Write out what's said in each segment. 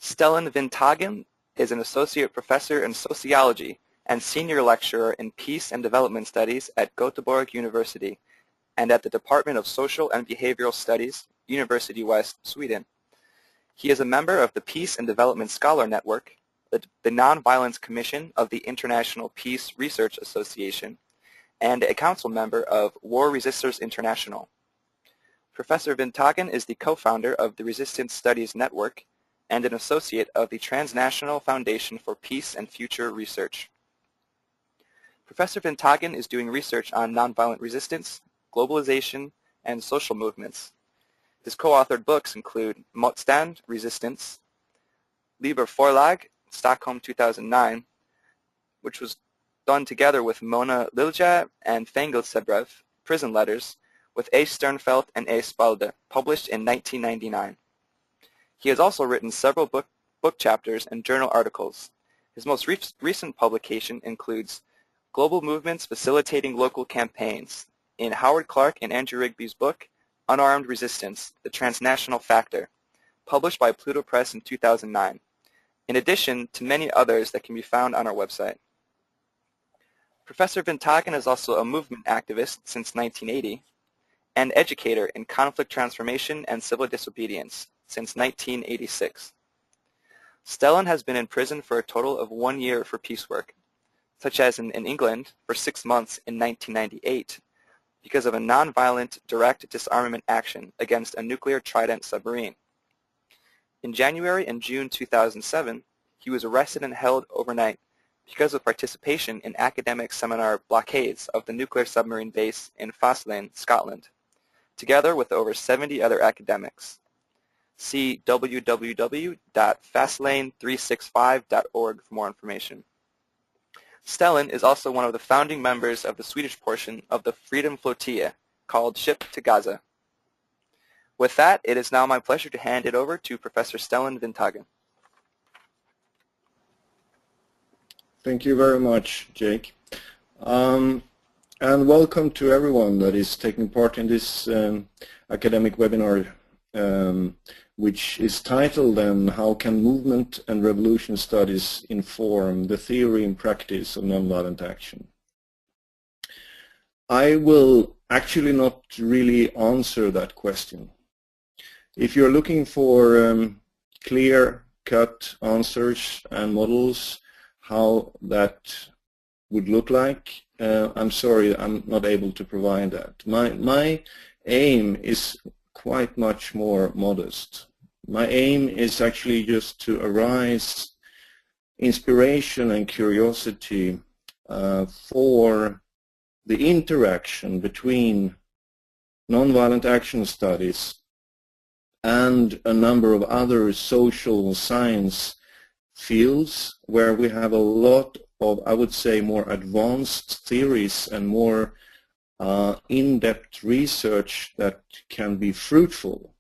Stellan Vinthagen is an associate professor in sociology and senior lecturer in peace and development studies at Göteborg University and at the Department of Social and Behavioral Studies, University West, Sweden. He is a member of the Peace and Development Scholar Network, the Nonviolence Commission of the International Peace Research Association, and a council member of War Resisters International. Professor Vinthagen is the co-founder of the Resistance Studies Network and an associate of the Transnational Foundation for Peace and Future Research. Professor Vinthagen is doing research on nonviolent resistance, globalization, and social movements. His co-authored books include Motstand, Resistance, Lieber Vorlag, Stockholm 2009, which was done together with Mona Lilja and Fängelsebrev, Prison Letters, with A. Sternfeld and A. Spalde, published in 1999. He has also written several book chapters and journal articles. His most recent publication includes Global Movements Facilitating Local Campaigns in Howard Clark and Andrew Rigby's book, Unarmed Resistance, The Transnational Factor, published by Pluto Press in 2009, in addition to many others that can be found on our website. Professor Vinthagen is also a movement activist since 1980 and educator in conflict transformation and civil disobedience since 1986. Stellan has been in prison for a total of 1 year for peace work, such as in England for 6 months in 1998 because of a nonviolent direct disarmament action against a nuclear Trident submarine. In January and June 2007, he was arrested and held overnight because of participation in academic seminar blockades of the nuclear submarine base in Faslane, Scotland, together with over 70 other academics. See www.fastlane365.org for more information. Stellan is also one of the founding members of the Swedish portion of the Freedom Flotilla, called Ship to Gaza. With that, it is now my pleasure to hand it over to Professor Stellan Vinthagen. Thank you very much, Jake. And welcome to everyone that is taking part in this academic webinar, which is titled How Can Movement and Revolution Studies Inform the Theory and Practice of Nonviolent Action? I will actually not really answer that question. If you're looking for clear-cut answers and models, how that would look like, I'm sorry, I'm not able to provide that. My aim is quite much more modest. My aim is actually just to arise inspiration and curiosity for the interaction between nonviolent action studies and a number of other social science fields where we have a lot of, I would say, more advanced theories and more in-depth research that can be fruitful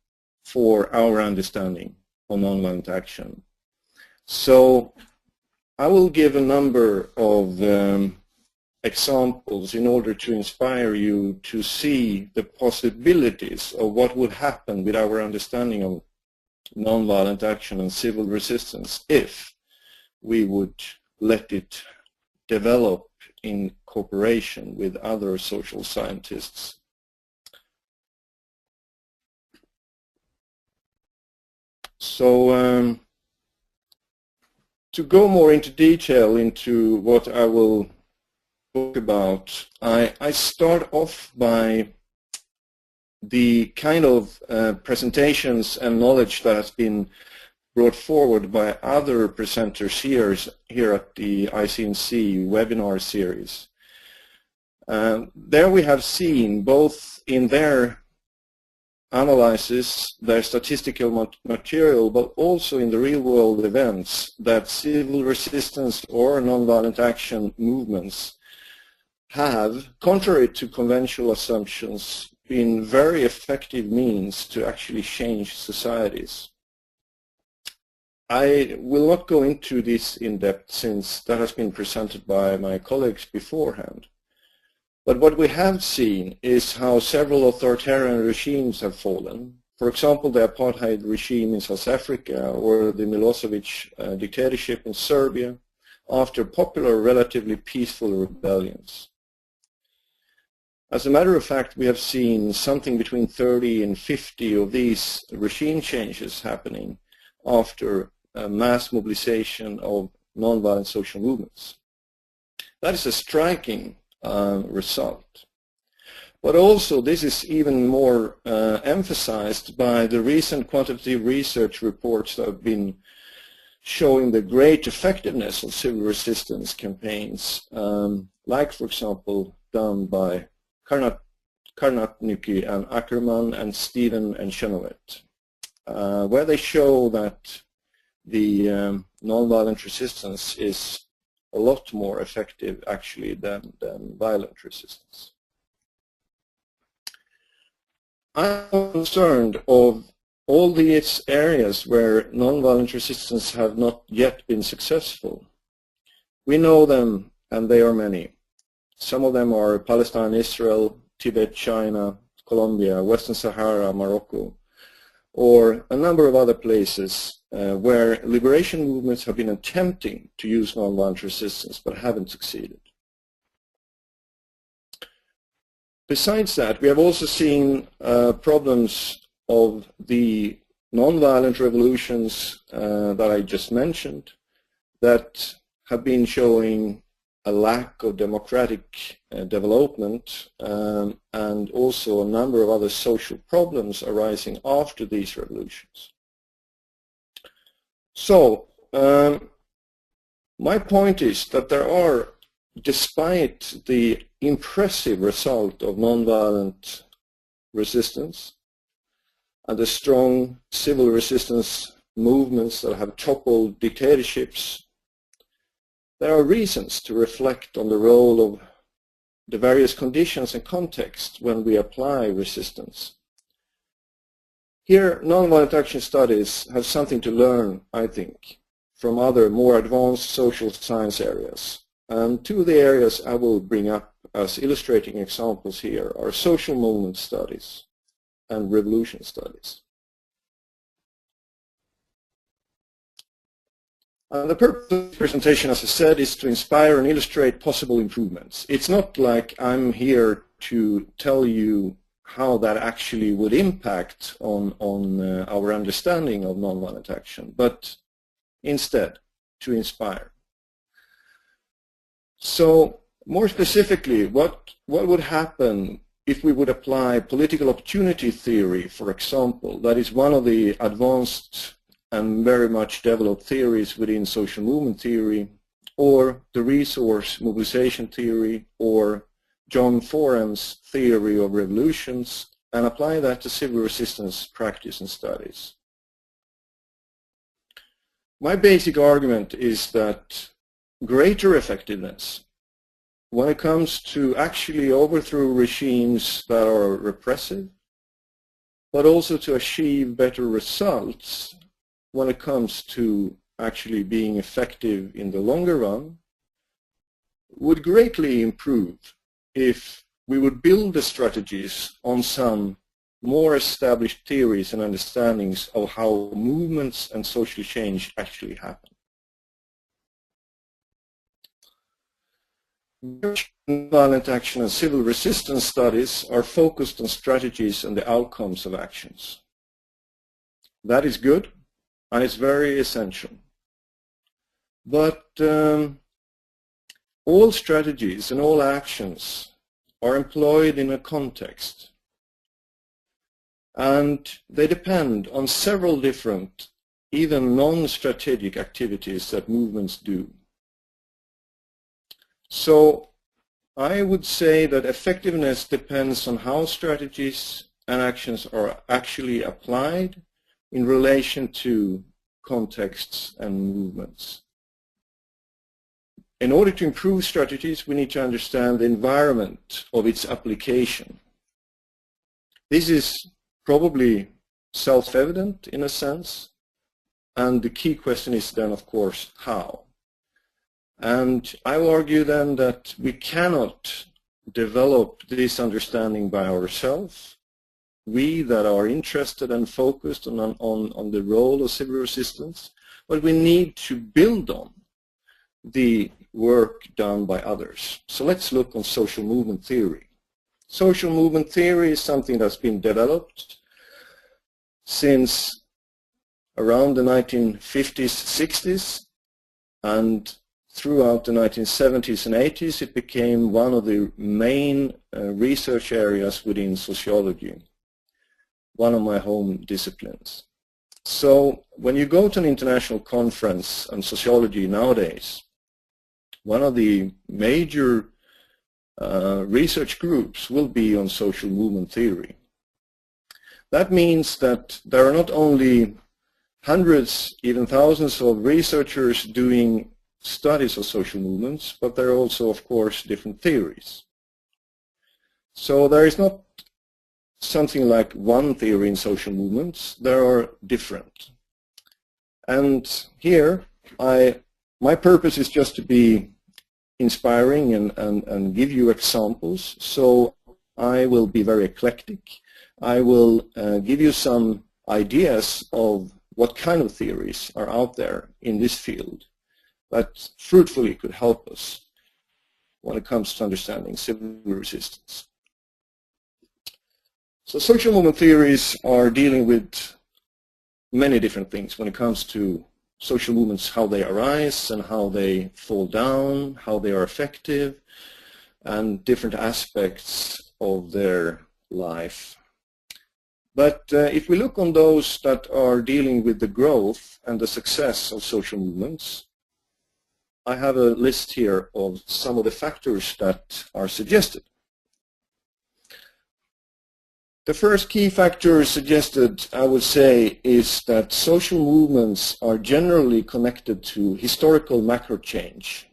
for our understanding of nonviolent action. So I will give a number of examples in order to inspire you to see the possibilities of what would happen with our understanding of nonviolent action and civil resistance if we would let it develop in cooperation with other social scientists. So to go more into detail into what I will talk about, I start off by the kind of presentations and knowledge that has been brought forward by other presenters here at the ICNC webinar series. There we have seen, both in their analysis, their statistical material, but also in the real-world events, that civil resistance or nonviolent action movements have, contrary to conventional assumptions, been very effective means to actually change societies. I will not go into this in depth since that has been presented by my colleagues beforehand. But what we have seen is how several authoritarian regimes have fallen, For example, the apartheid regime in South Africa or the Milosevic dictatorship in Serbia after popular, relatively peaceful rebellions. As a matter of fact, we have seen something between 30 and 50 of these regime changes happening after mass mobilization of nonviolent social movements. That is a striking result. But also this is even more emphasized by the recent quantitative research reports that have been showing the great effectiveness of civil resistance campaigns, like for example done by Karatnycky Ackerman and Stephan Chenoweth, where they show that the nonviolent resistance is a lot more effective actually than violent resistance. I'm concerned of all these areas where nonviolent resistance have not yet been successful. We know them, and they are many. Some of them are Palestine, Israel, Tibet, China, Colombia, Western Sahara, Morocco, or a number of other places where liberation movements have been attempting to use nonviolent resistance but haven't succeeded. Besides that, we have also seen problems of the nonviolent revolutions that I just mentioned that have been showing a lack of democratic development and also a number of other social problems arising after these revolutions. So, my point is that there are, despite the impressive result of nonviolent resistance and the strong civil resistance movements that have toppled dictatorships, there are reasons to reflect on the role of the various conditions and contexts when we apply resistance. Here, nonviolent action studies have something to learn, I think, from other more advanced social science areas. And two of the areas I will bring up as illustrating examples here are social movement studies and revolution studies. The purpose of the presentation, as I said, is to inspire and illustrate possible improvements. It's not like I'm here to tell you how that actually would impact on our understanding of nonviolent action, but instead to inspire. So more specifically, what would happen if we would apply political opportunity theory, for example? That is one of the advanced and very much developed theories within social movement theory, or the resource mobilization theory, or John Foran's theory of revolutions, and apply that to civil resistance practice and studies. My basic argument is that greater effectiveness when it comes to actually overthrow regimes that are repressive, but also to achieve better results when it comes to actually being effective in the longer run, would greatly improve if we would build the strategies on some more established theories and understandings of how movements and social change actually happen. Violent action and civil resistance studies are focused on strategies and the outcomes of actions. That is good, and it's very essential. But all strategies and all actions are employed in a context, and they depend on several different, even non-strategic activities that movements do. So I would say that effectiveness depends on how strategies and actions are actually applied in relation to contexts and movements. In order to improve strategies, we need to understand the environment of its application. This is probably self-evident in a sense, and the key question is then, of course, how. And I will argue then that we cannot develop this understanding by ourselves, we that are interested and focused on the role of civil resistance, but we need to build on the work done by others. So let's look on social movement theory. Social movement theory is something that's been developed since around the 1950s, 60s, and throughout the 1970s and 80s it became one of the main research areas within sociology, one of my home disciplines. So when you go to an international conference on sociology nowadays, one of the major research groups will be on social movement theory. That means that there are not only hundreds, even thousands of researchers doing studies of social movements, but there are also, of course, different theories. So there is not something like one theory in social movements, there are different. And here, my purpose is just to be inspiring and give you examples, so I will be very eclectic. I will give you some ideas of what kind of theories are out there in this field that fruitfully could help us when it comes to understanding civil resistance. So social movement theories are dealing with many different things when it comes to social movements, how they arise and how they fall down, how they are effective, and different aspects of their life. But if we look on those that are dealing with the growth and the success of social movements, I have a list here of some of the factors that are suggested. The first key factor suggested, I would say, is that social movements are generally connected to historical macro change.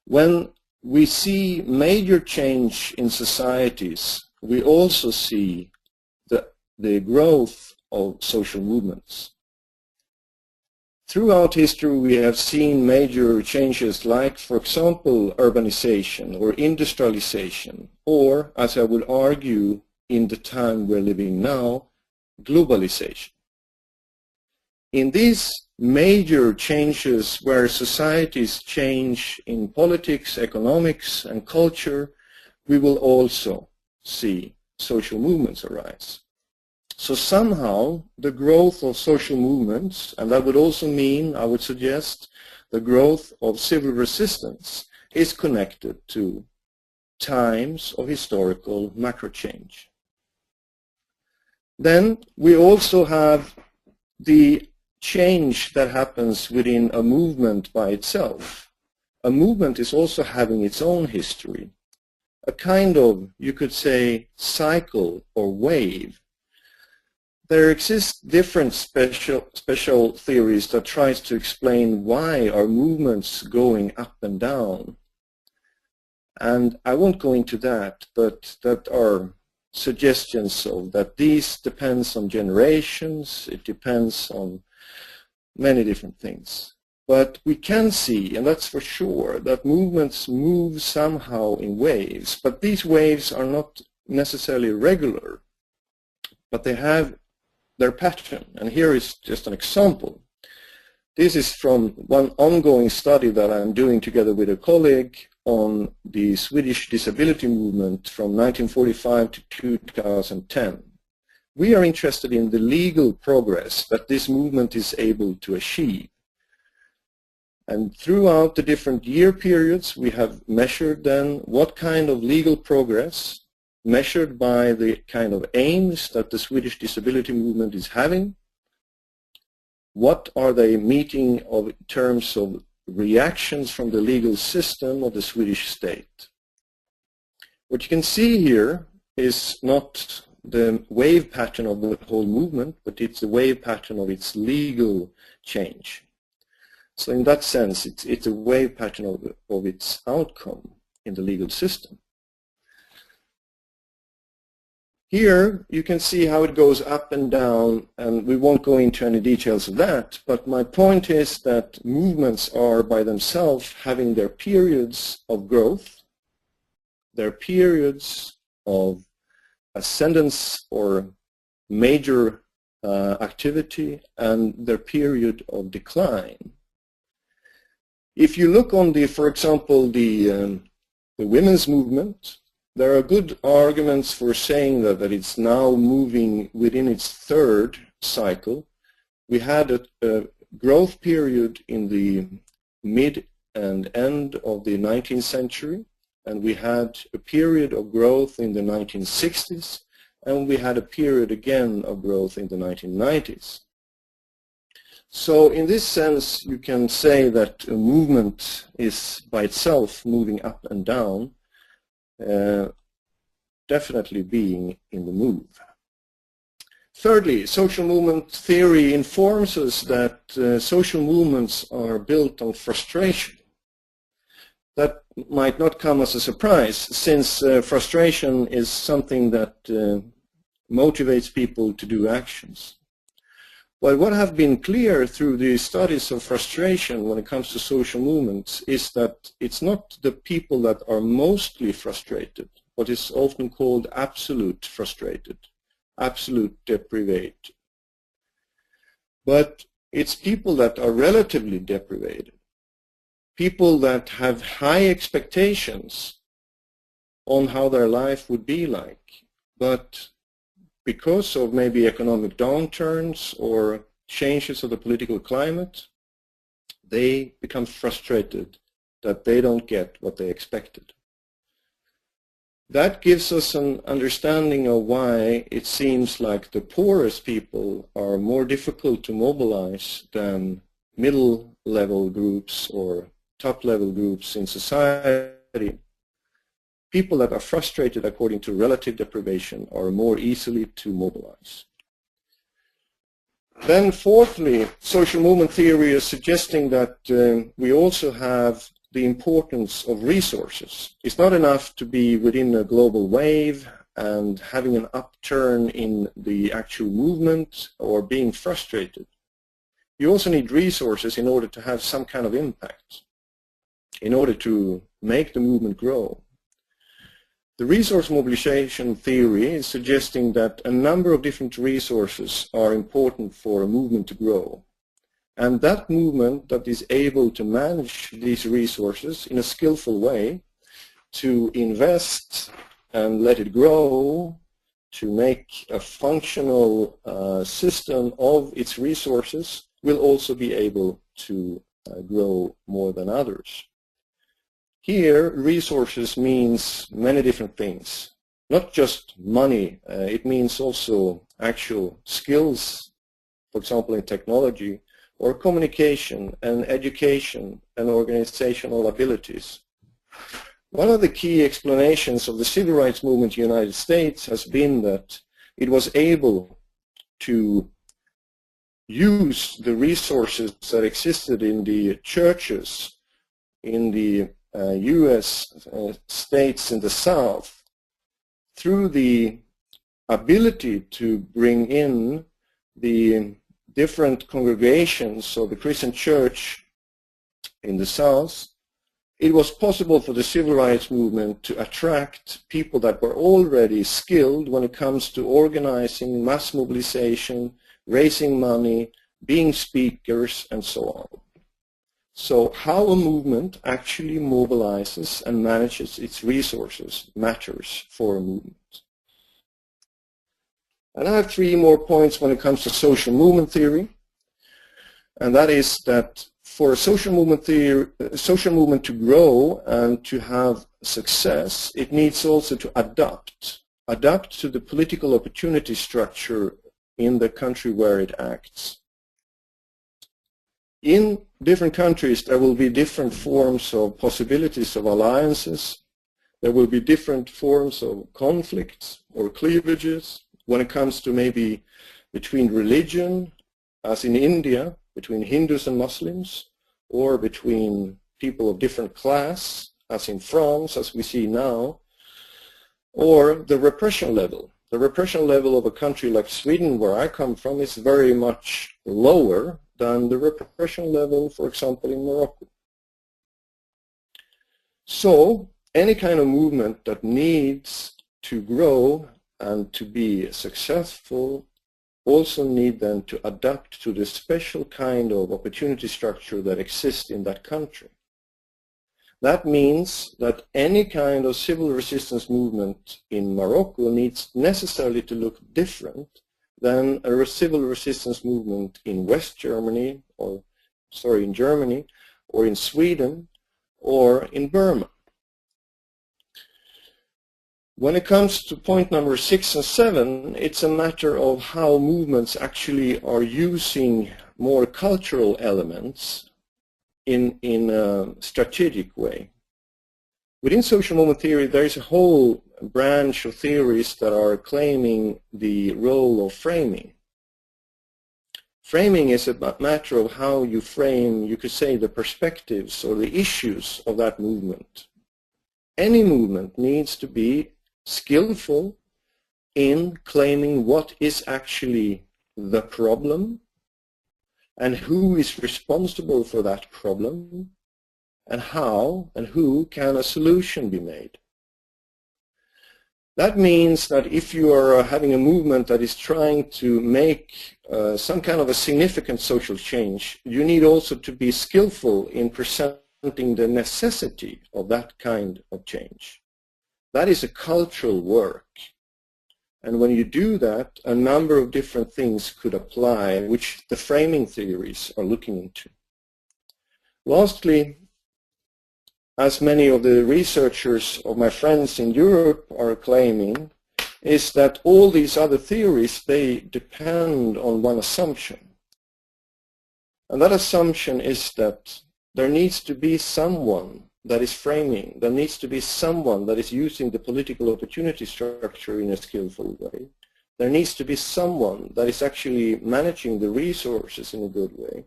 When we see major change in societies, we also see the growth of social movements. Throughout history, we have seen major changes like, for example, urbanization or industrialization, or, as I would argue, in the time we're living now, globalization. In these major changes where societies change in politics, economics, and culture, we will also see social movements arise. So somehow the growth of social movements, and that would also mean, I would suggest, the growth of civil resistance is connected to times of historical macro change. Then we also have the change that happens within a movement by itself. A movement is also having its own history, a kind of, you could say, cycle or wave. There exist different special theories that tries to explain why are movements going up and down. And I won't go into that, but that are suggestions of that these depends on generations, it depends on many different things. But we can see, and that's for sure, that movements move somehow in waves, but these waves are not necessarily regular, but they have their pattern. And here is just an example. This is from one ongoing study that I'm doing together with a colleague on the Swedish disability movement from 1945 to 2010. We are interested in the legal progress that this movement is able to achieve. And throughout the different year periods, we have measured then what kind of legal progress, measured by the kind of aims that the Swedish disability movement is having. What are they meeting in terms of reactions from the legal system of the Swedish state? What you can see here is not the wave pattern of the whole movement, but it's the wave pattern of its legal change. So in that sense, it's a wave pattern of its outcome in the legal system. Here you can see how it goes up and down, and we won't go into any details of that, but my point is that movements are by themselves having their periods of growth, their periods of ascendance or major activity and their period of decline. If you look on the, for example, the women's movement, there are good arguments for saying that it's now moving within its third cycle. We had a growth period in the mid and end of the 19th century, and we had a period of growth in the 1960s, and we had a period again of growth in the 1990s. So in this sense, you can say that a movement is by itself moving up and down, definitely being in the move. Thirdly, social movement theory informs us that social movements are built on frustration. That might not come as a surprise, since frustration is something that motivates people to do actions. But what has been clear through the studies of frustration when it comes to social movements is that it's not the people that are mostly frustrated, what is often called absolute frustrated, absolute deprived. But it's people that are relatively deprived, people that have high expectations on how their life would be like, but because of maybe economic downturns or changes of the political climate, they become frustrated that they don't get what they expected. That gives us an understanding of why it seems like the poorest people are more difficult to mobilize than middle-level groups or top-level groups in society. People that are frustrated according to relative deprivation are more easily to mobilize. Then fourthly, social movement theory is suggesting that we also have the importance of resources. It's not enough to be within a global wave and having an upturn in the actual movement or being frustrated. You also need resources in order to have some kind of impact, in order to make the movement grow. The resource mobilization theory is suggesting that a number of different resources are important for a movement to grow. And that movement that is able to manage these resources in a skillful way, to invest and let it grow, to make a functional system of its resources, will also be able to grow more than others. Here, resources means many different things, not just money. It means also actual skills, for example, in technology, or communication and education and organizational abilities. One of the key explanations of the civil rights movement in the United States has been that it was able to use the resources that existed in the churches in the US states in the South through the ability to bring in the different congregations of the Christian church in the South. It was possible for the civil rights movement to attract people that were already skilled when it comes to organizing mass mobilization, raising money, being speakers, and so on. So how a movement actually mobilizes and manages its resources matters for a movement. And I have three more points when it comes to social movement theory. And that is that for a social movement to grow and to have success, it needs also to adapt to the political opportunity structure in the country where it acts. In different countries, there will be different forms of possibilities of alliances. There will be different forms of conflicts or cleavages when it comes to maybe between religion, as in India, between Hindus and Muslims, or between people of different class, as in France, as we see now, or the repression level. The repression level of a country like Sweden, where I come from, is very much lower than the repression level, for example, in Morocco. So any kind of movement that needs to grow and to be successful also need then to adapt to the special kind of opportunity structure that exists in that country. That means that any kind of civil resistance movement in Morocco needs necessarily to look different than a civil resistance movement in West Germany, or in Germany, or in Sweden, or in Burma. When it comes to point number 6 and 7, it's a matter of how movements actually are using more cultural elements in a strategic way. Within social movement theory, there is a whole branch of theories that are claiming the role of framing. Framing is a matter of how you frame, you could say, the perspectives or the issues of that movement. Any movement needs to be skillful in claiming what is actually the problem and who is responsible for that problem, and how and who can a solution be made. That means that if you are having a movement that is trying to make some kind of a significant social change, you need also to be skillful in presenting the necessity of that kind of change. That is a cultural work. And when you do that, a number of different things could apply, which the framing theories are looking into. Lastly, as many of the researchers of my friends in Europe are claiming, is that all these other theories, they depend on one assumption. And that assumption is that there needs to be someone that is framing, there needs to be someone that is using the political opportunity structure in a skillful way. There needs to be someone that is actually managing the resources in a good way.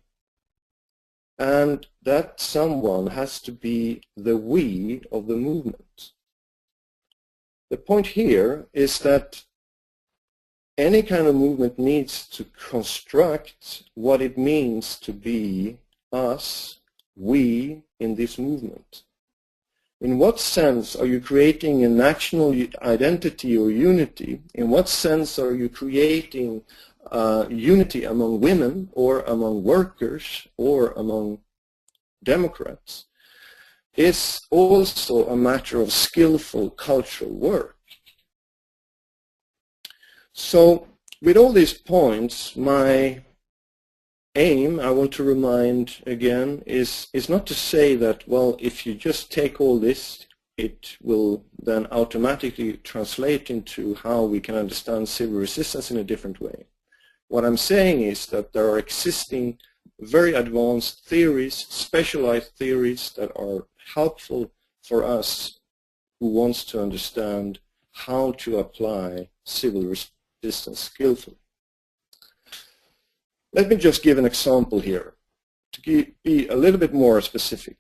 And that someone has to be the we of the movement. The point here is that any kind of movement needs to construct what it means to be us, we, in this movement. In what sense are you creating a national identity or unity? In what sense are you creating unity among women or among workers or among Democrats? Is also a matter of skillful cultural work. So with all these points, my aim, I want to remind again, is not to say that, well, if you just take all this, it will then automatically translate into how we can understand civil resistance in a different way. What I'm saying is that there are existing very advanced theories, specialized theories that are helpful for us who wants to understand how to apply civil resistance skillfully. Let me just give an example here to be a little bit more specific.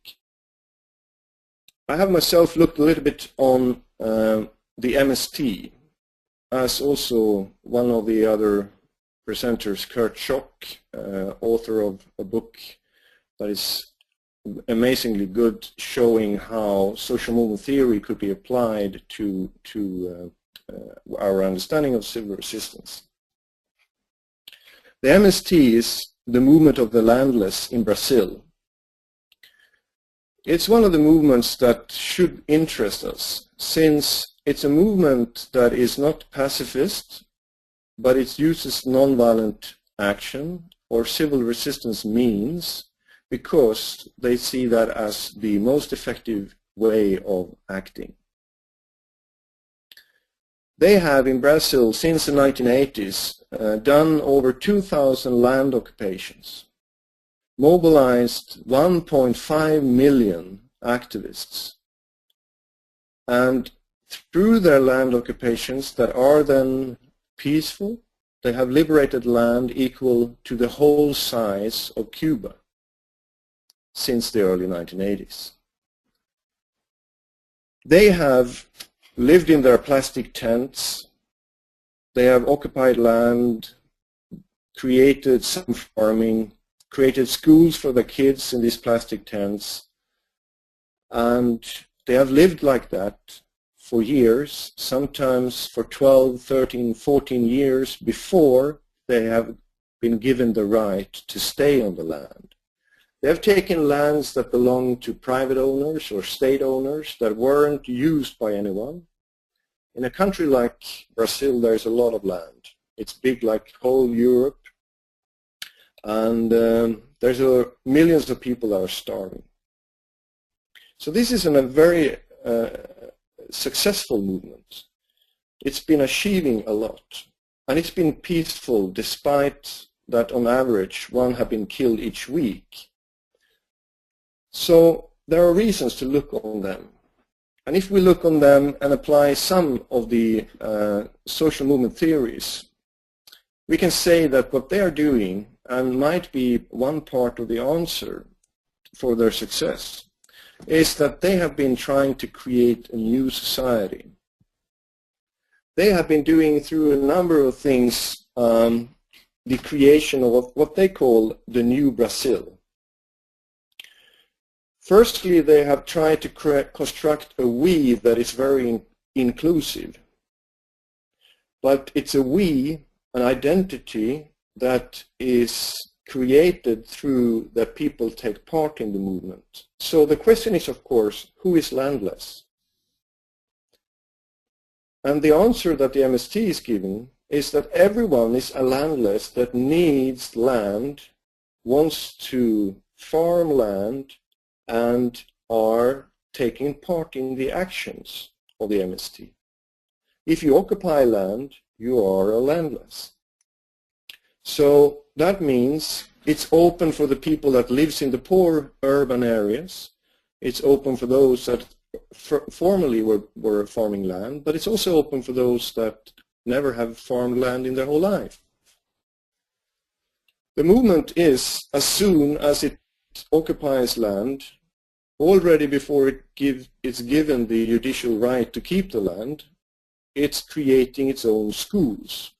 I have myself looked a little bit on the MST, as also one of the other presenters, Kurt Schock, author of a book that is amazingly good, showing how social movement theory could be applied to our understanding of civil resistance. The MST is the movement of the landless in Brazil. It's one of the movements that should interest us, since it's a movement that is not pacifist, but it uses nonviolent action or civil resistance means because they see that as the most effective way of acting. They have in Brazil since the 1980s done over 2,000 land occupations, mobilized 1.5 million activists, and through their land occupations that are then peaceful, they have liberated land equal to the whole size of Cuba since the early 1980s. They have lived in their plastic tents, they have occupied land, created some farming, created schools for the kids in these plastic tents, and they have lived like that for years, sometimes for 12, 13, 14 years before they have been given the right to stay on the land. They have taken lands that belong to private owners or state owners that weren't used by anyone. In a country like Brazil, there's a lot of land. It's big like whole Europe, and there's millions of people that are starving. So this is a very successful movement. It's been achieving a lot, and it's been peaceful despite that on average one have been killed each week. So there are reasons to look on them. And if we look on them and apply some of the social movement theories, we can say that what they are doing, and might be one part of the answer for their success, is that they have been trying to create a new society. They have been doing through a number of things the creation of what they call the new Brazil. Firstly, they have tried to construct a we that is very inclusive. But it's a we, an identity that is created through that people take part in the movement. So the question is, of course, who is landless? And the answer that the MST is giving is that everyone is a landless that needs land, wants to farm land, and are taking part in the actions of the MST. If you occupy land, you are a landless. So that means it's open for the people that lives in the poor urban areas. It's open for those that formerly were farming land, but it's also open for those that never have farmed land in their whole life. The movement is, as soon as it occupies land, already before it's given the judicial right to keep the land, it's creating its own schools.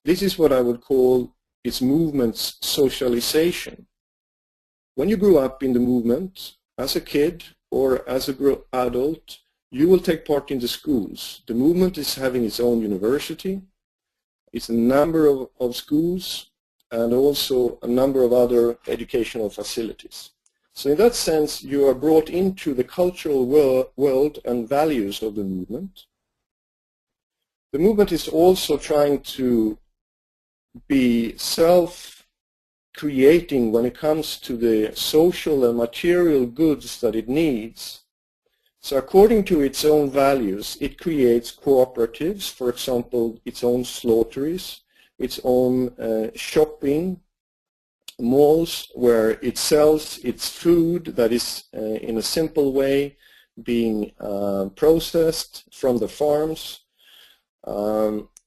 This is what I would call its movement's socialization. When you grew up in the movement, as a kid or as an adult, you will take part in the schools. The movement is having its own university. It's a number of schools and also a number of other educational facilities. So in that sense, you are brought into the cultural world and values of the movement. The movement is also trying to be self-creating when it comes to the social and material goods that it needs. So according to its own values, it creates cooperatives, for example, its own slaughteries, its own shopping malls where it sells its food that is in a simple way being processed from the farms.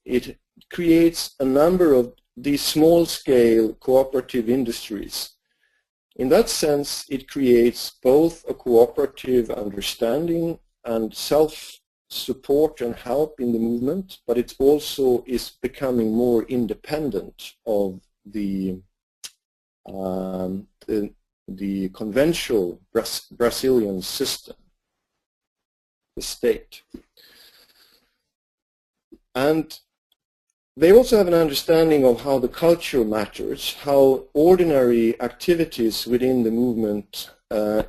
It creates a number of these small-scale cooperative industries. In that sense, it creates both a cooperative understanding and self-support and help in the movement, but it also is becoming more independent of the conventional Brazilian system, the state. And they also have an understanding of how the culture matters, how ordinary activities within the movement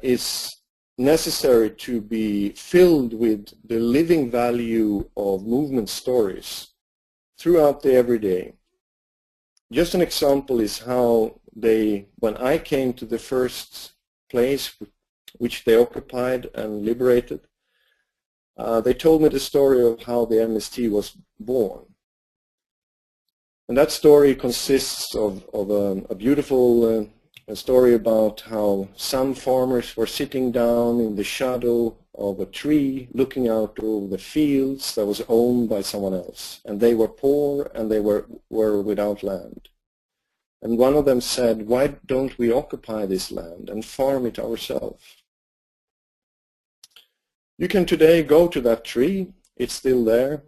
is necessary to be filled with the living value of movement stories throughout the everyday. Just an example is how when I came to the first place which they occupied and liberated, they told me the story of how the MST was born. And that story consists of a beautiful story about how some farmers were sitting down in the shadow of a tree looking out over the fields that was owned by someone else. And they were poor and they were without land. And one of them said, why don't we occupy this land and farm it ourselves? You can today go to that tree, it's still there.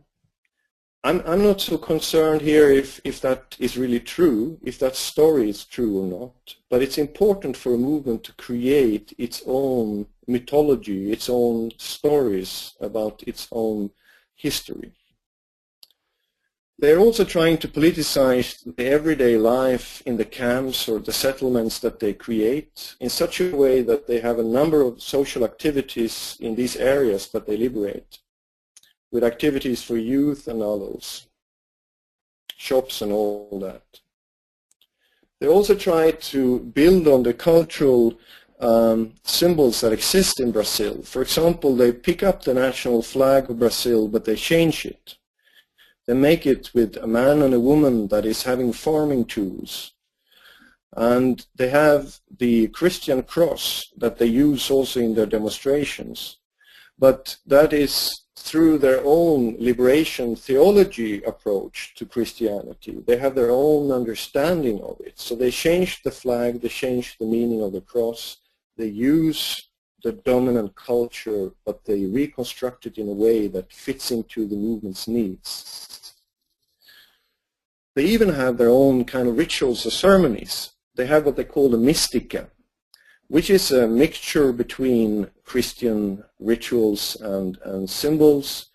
I'm not so concerned here if that is really true, if that story is true or not, but it's important for a movement to create its own mythology, its own stories about its own history. They're also trying to politicize the everyday life in the camps or the settlements that they create in such a way that they have a number of social activities in these areas that they liberate, with activities for youth and others, shops and all that. They also try to build on the cultural symbols that exist in Brazil. For example, they pick up the national flag of Brazil, but they change it. They make it with a man and a woman that is having farming tools. And they have the Christian cross that they use also in their demonstrations. But that is through their own liberation theology approach to Christianity. They have their own understanding of it. So they change the flag, they change the meaning of the cross, they use the dominant culture, but they reconstruct it in a way that fits into the movement's needs. They even have their own kind of rituals or ceremonies. They have what they call the mystica, which is a mixture between Christian rituals and symbols,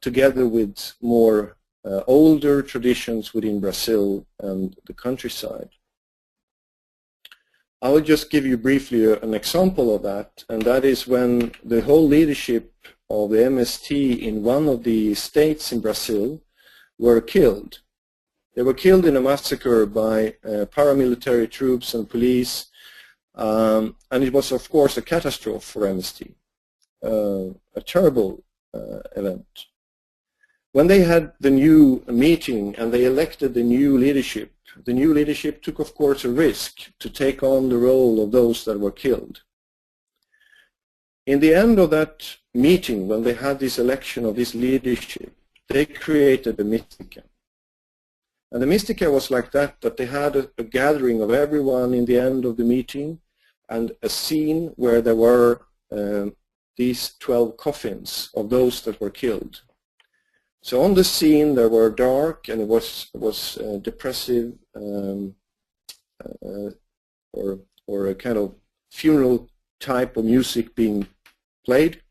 together with more older traditions within Brazil and the countryside. I will just give you briefly an example of that, and that is when the whole leadership of the MST in one of the states in Brazil were killed. They were killed in a massacre by paramilitary troops and police. And it was, of course, a catastrophe for MST, a terrible event. When they had the new meeting and they elected the new leadership took, of course, a risk to take on the role of those that were killed. In the end of that meeting, when they had this election of this leadership, they created a mystica. And the mystica was like that they had a gathering of everyone in the end of the meeting and a scene where there were these 12 coffins of those that were killed. So on the scene there were dark and it was depressive or a kind of funeral type of music being played.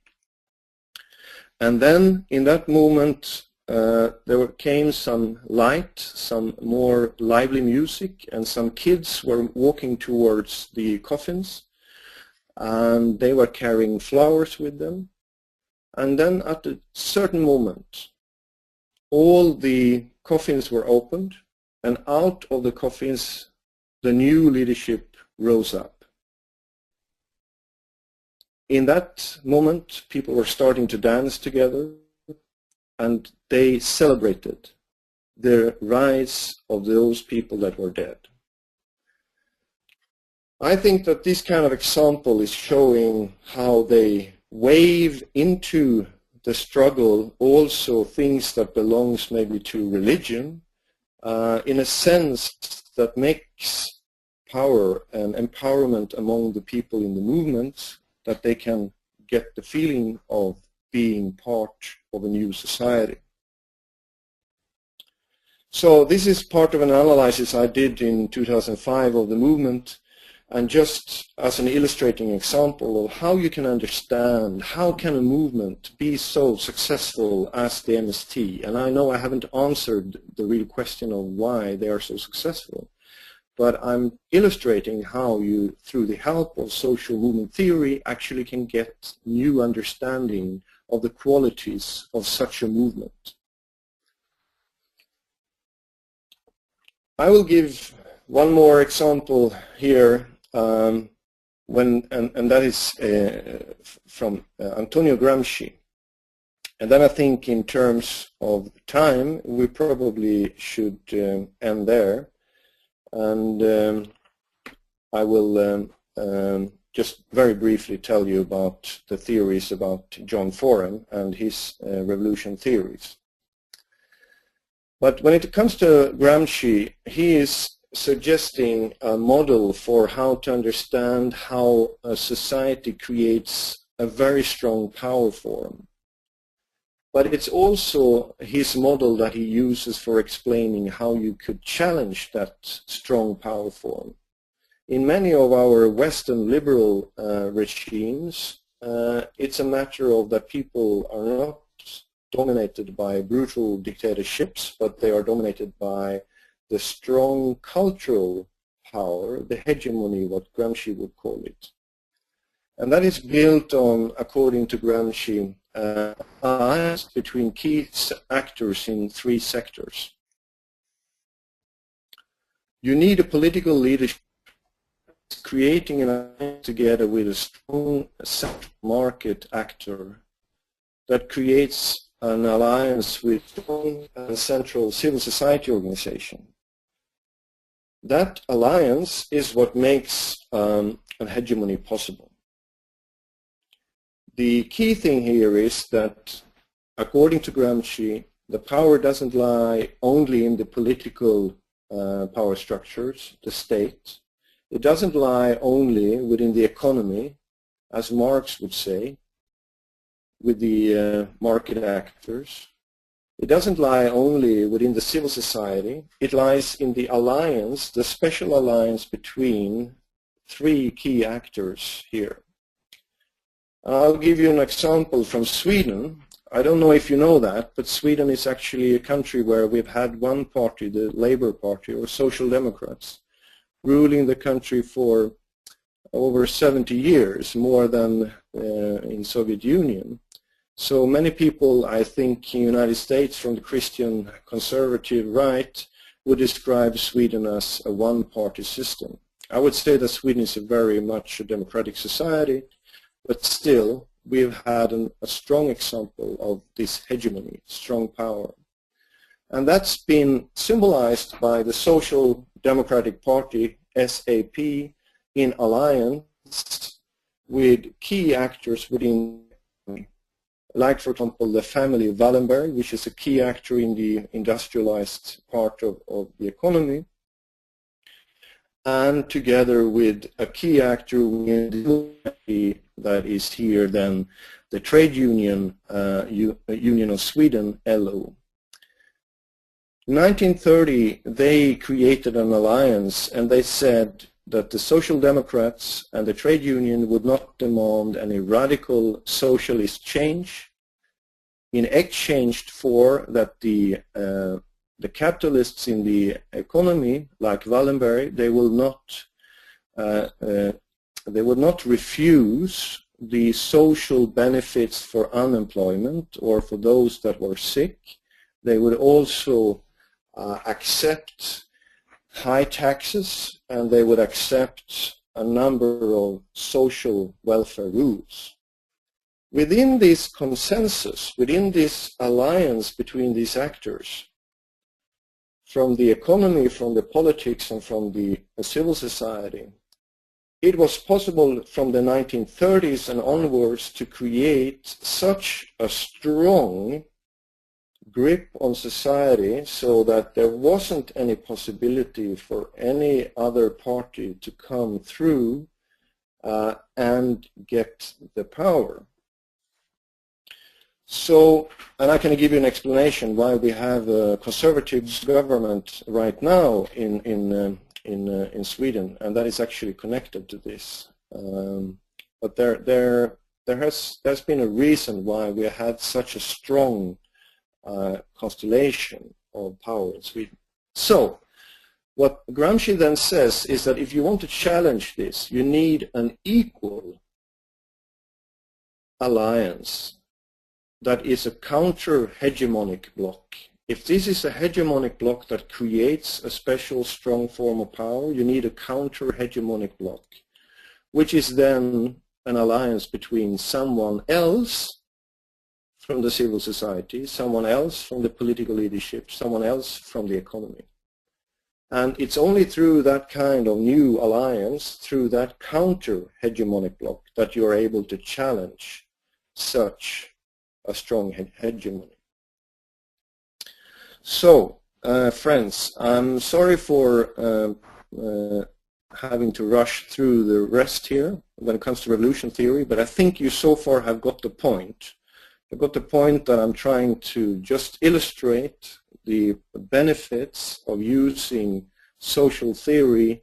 And then in that moment there came some light, some more lively music, and some kids were walking towards the coffins, and they were carrying flowers with them. And then at a certain moment, all the coffins were opened, and out of the coffins, the new leadership rose up. In that moment, people were starting to dance together, and they celebrated the rise of those people that were dead. I think that this kind of example is showing how they wave into the struggle also things that belongs maybe to religion, in a sense that makes power and empowerment among the people in the movement, that they can get the feeling of being part of a new society. So this is part of an analysis I did in 2005 of the movement, and just as an illustrating example of how you can understand how can a movement be so successful as the MST. And I know I haven't answered the real question of why they are so successful, but I'm illustrating how you, through the help of social movement theory, actually can get new understanding of the qualities of such a movement. I will give one more example here, and that is from Antonio Gramsci. And then I think in terms of time, we probably should end there. And I will just very briefly tell you about the theories about John Foran and his revolution theories. But when it comes to Gramsci, he is suggesting a model for how to understand how a society creates a very strong power form. but it's also his model that he uses for explaining how you could challenge that strong power form. In many of our Western liberal regimes, it's a matter of that people are not dominated by brutal dictatorships, but they are dominated by the strong cultural power, the hegemony, what Gramsci would call it. And that is built on, according to Gramsci, alliance between key actors in three sectors. You need a political leadership creating an alliance together with a strong market actor that creates an alliance with strong and central civil society organization. That alliance is what makes an hegemony possible. The key thing here is that, according to Gramsci, the power doesn't lie only in the political power structures, the state. It doesn't lie only within the economy, as Marx would say, with the market actors. It doesn't lie only within the civil society. It lies in the alliance, the special alliance between three key actors here. I'll give you an example from Sweden. I don't know if you know that, but Sweden is actually a country where we've had one party, the Labour Party, or Social Democrats, ruling the country for over 70 years, more than in Soviet Union. So many people, I think, in the United States from the Christian conservative right would describe Sweden as a one-party system. I would say that Sweden is very much a democratic society, but still we've had a strong example of this hegemony, strong power. And that's been symbolized by the Social Democratic Party, SAP, in alliance with key actors within, like, for example, the family of Wallenberg, which is a key actor in the industrialized part of the economy, and together with a key actor that is here then the trade union, Union of Sweden, LO. In 1930, they created an alliance, and they said that the Social Democrats and the trade union would not demand any radical socialist change in exchange for that the capitalists in the economy, like Wallenberg, they will not refuse the social benefits for unemployment or for those that were sick. They would also accept high taxes, and they would accept a number of social welfare rules. Within this consensus, within this alliance between these actors, from the economy, from the politics, and from the civil society, it was possible from the 1930s and onwards to create such a strong grip on society so that there wasn't any possibility for any other party to come through and get the power. So, and I can give you an explanation why we have a conservative government right now in Sweden, and that is actually connected to this. But there's been a reason why we had such a strong constellation of power in Sweden. So, what Gramsci then says is that if you want to challenge this, you need an equal alliance that is a counter-hegemonic bloc. If this is a hegemonic bloc that creates a special strong form of power, you need a counter-hegemonic bloc, which is then an alliance between someone else from the civil society, someone else from the political leadership, someone else from the economy. And it's only through that kind of new alliance, through that counter-hegemonic bloc, that you're able to challenge such a strong hegemony. So, friends, I'm sorry for having to rush through the rest here when it comes to revolution theory, but I think you so far have got the point I've got the point that I'm trying to just illustrate the benefits of using social theory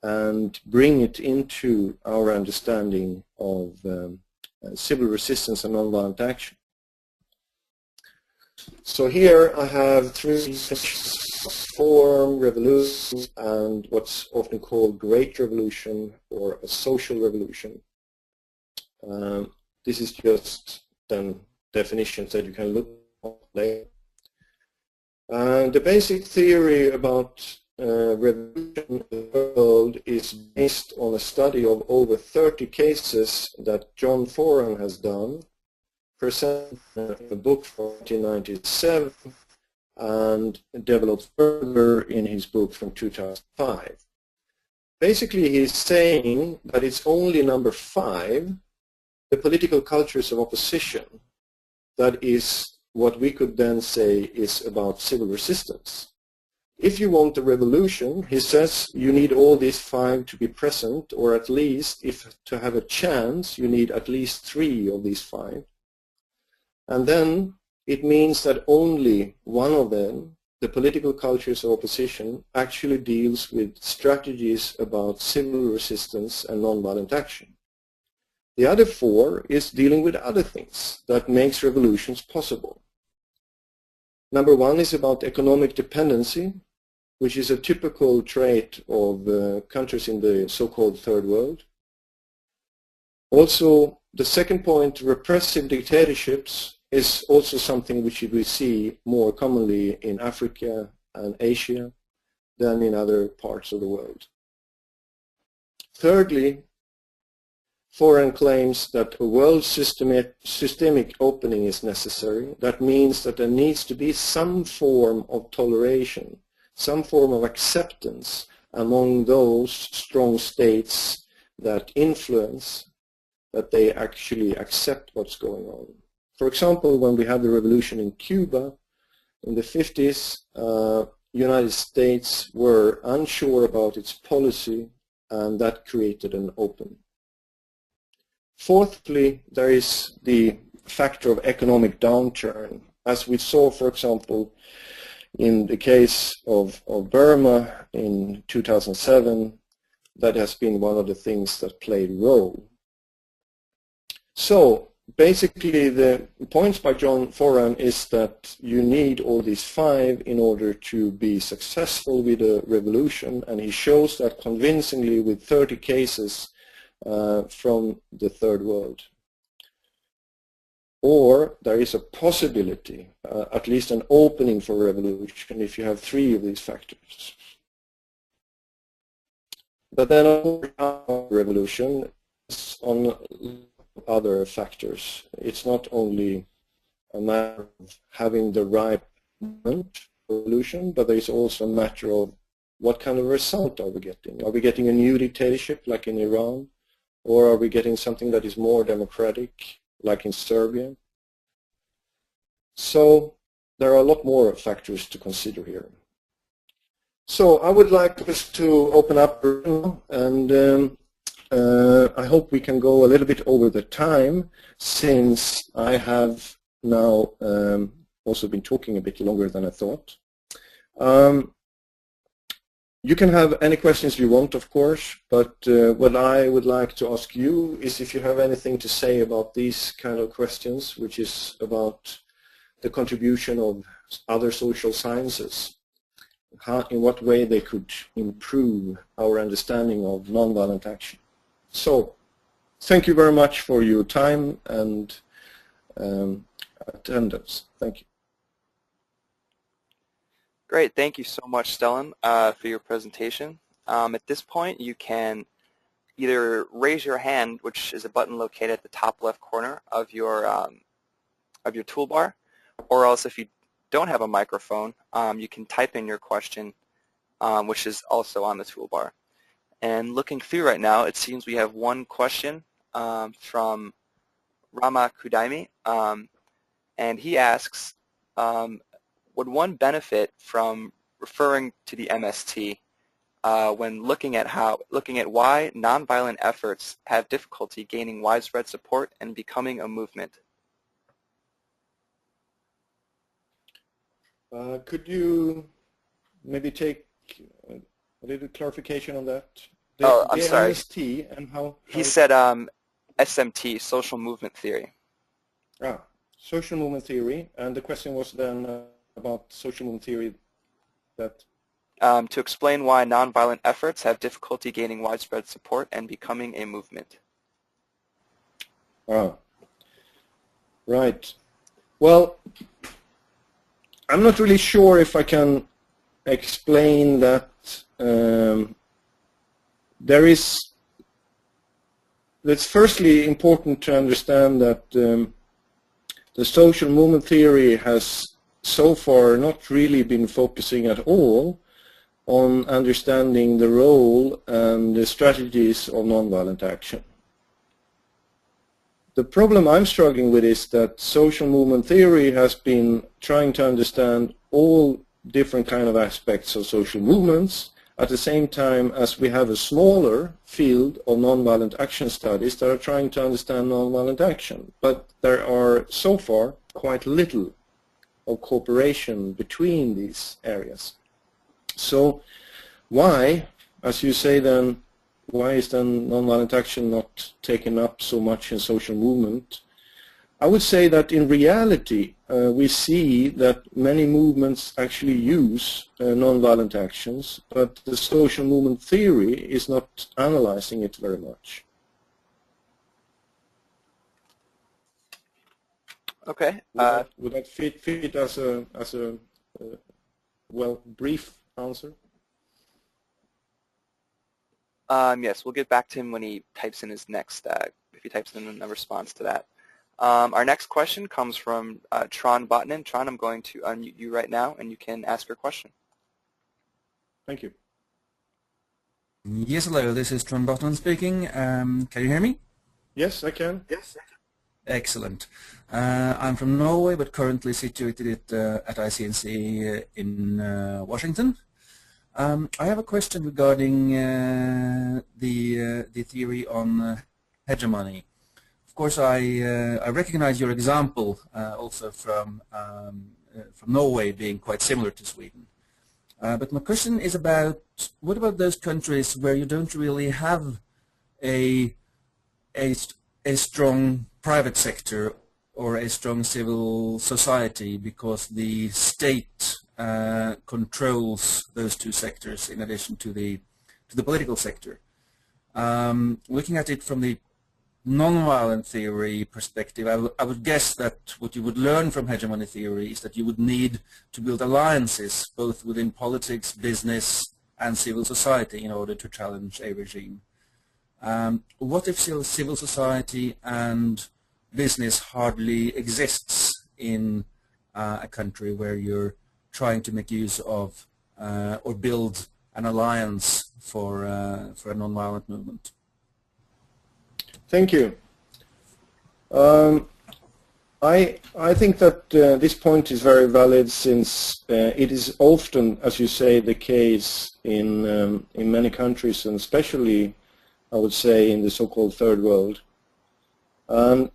and bring it into our understanding of civil resistance and nonviolent action. So here I have three sections: form, revolution, and what's often called great revolution or a social revolution. This is just then definitions that you can look at later. The basic theory about revolution in the world is based on a study of over 30 cases that John Foran has done, presented a book from 1997 and developed further in his book from 2005. Basically, he's saying that it's only number 5, the political cultures of opposition, that is what we could then say is about civil resistance. If you want a revolution, he says, you need all these 5 to be present, or at least, if to have a chance, you need at least 3 of these 5. And then it means that only one of them, the political cultures of opposition, actually deals with strategies about civil resistance and nonviolent action. The other 4 is dealing with other things that makes revolutions possible. Number 1 is about economic dependency, which is a typical trait of countries in the so-called third world. Also, the second point, repressive dictatorships, is also something which we see more commonly in Africa and Asia than in other parts of the world. Thirdly, Foran claims that a world systemic opening is necessary. That means that there needs to be some form of toleration, some form of acceptance among those strong states that influence, that they actually accept what's going on. For example, when we had the revolution in Cuba in the 50s, United States were unsure about its policy, and that created an opening. Fourthly, there is the factor of economic downturn. As we saw, for example, in the case of Burma in 2007, that has been one of the things that played a role. So basically the points by John Foran is that you need all these 5 in order to be successful with a revolution, and he shows that convincingly with 30 cases from the third world. Or there is a possibility, at least an opening for revolution, if you have 3 of these factors. But then revolution is on other factors. It's not only a matter of having the right moment for revolution, but there is also a matter of what kind of result are we getting? Are we getting a new dictatorship like in Iran? Or are we getting something that is more democratic, like in Serbia? So there are a lot more factors to consider here. So I would like us to open up, and I hope we can go a little bit over the time, since I have now also been talking a bit longer than I thought. You can have any questions you want, of course, but what I would like to ask you is if you have anything to say about these kind of questions, which is about the contribution of other social sciences, in what way they could improve our understanding of nonviolent action. So, thank you very much for your time and attendance. Thank you. Great, thank you so much, Stellan, for your presentation. At this point, you can either raise your hand, which is a button located at the top left corner of your toolbar, or else if you don't have a microphone, you can type in your question, which is also on the toolbar. And looking through right now, it seems we have one question from Rama Kudaimi, and he asks, would one benefit from referring to the MST when looking at why nonviolent efforts have difficulty gaining widespread support and becoming a movement? Could you maybe take a little clarification on that? I'm sorry. IST and how he said SMT, social movement theory. Social movement theory, and the question was then about social movement theory that... to explain why nonviolent efforts have difficulty gaining widespread support and becoming a movement. Right. Well, I'm not really sure if I can explain that. It's firstly important to understand that the social movement theory has so far not really been focusing at all on understanding the role and the strategies of nonviolent action. The problem I'm struggling with is that social movement theory has been trying to understand all different kind of aspects of social movements at the same time as we have a smaller field of nonviolent action studies that are trying to understand nonviolent action. But there are so far quite little of cooperation between these areas. So why, as you say then, why is then nonviolent action not taken up so much in social movement? I would say that in reality we see that many movements actually use nonviolent actions, but the social movement theory is not analyzing it very much. Okay. Would that fit as a well, brief answer? Yes, we'll get back to him when he types in his next, if he types in a response to that. Our next question comes from Tron Botnin. Tron, I'm going to unmute you right now, and you can ask your question. Thank you. Yes, hello, this is Tron Botnin speaking. Can you hear me? Yes, I can. Yes. Excellent. I'm from Norway, but currently situated at ICNC in Washington. I have a question regarding the theory on hegemony. Of course, I recognize your example also from Norway being quite similar to Sweden. But my question is about, what about those countries where you don't really have a strong private sector or a strong civil society because the state controls those two sectors in addition to the political sector. Looking at it from the nonviolent theory perspective, I would guess that what you would learn from hegemony theory is that you would need to build alliances both within politics, business, and civil society in order to challenge a regime. What if civil society and business hardly exists in a country where you're trying to make use of or build an alliance for a nonviolent movement? Thank you. I think that this point is very valid, since it is often, as you say, the case in many countries, and especially, I would say, in the so-called third world.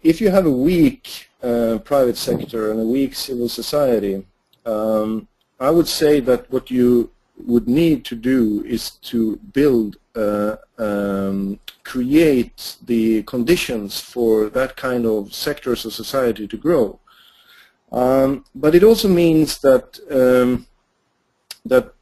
If you have a weak private sector and a weak civil society, I would say that what you would need to do is to build, create the conditions for that kind of sectors of society to grow. But it also means that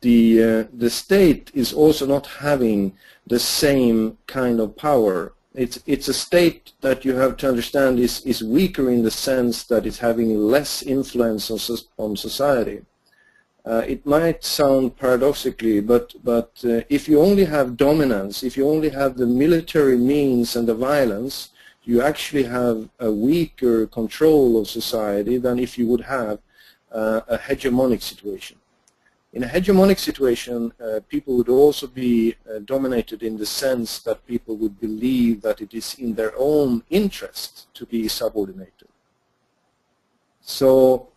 the state is also not having the same kind of power. It's a state that you have to understand is weaker in the sense that it's having less influence on society. It might sound paradoxically, but if you only have dominance, if you only have the military means and the violence, you actually have a weaker control of society than if you would have a hegemonic situation. In a hegemonic situation, people would also be dominated in the sense that people would believe that it is in their own interest to be subordinated. So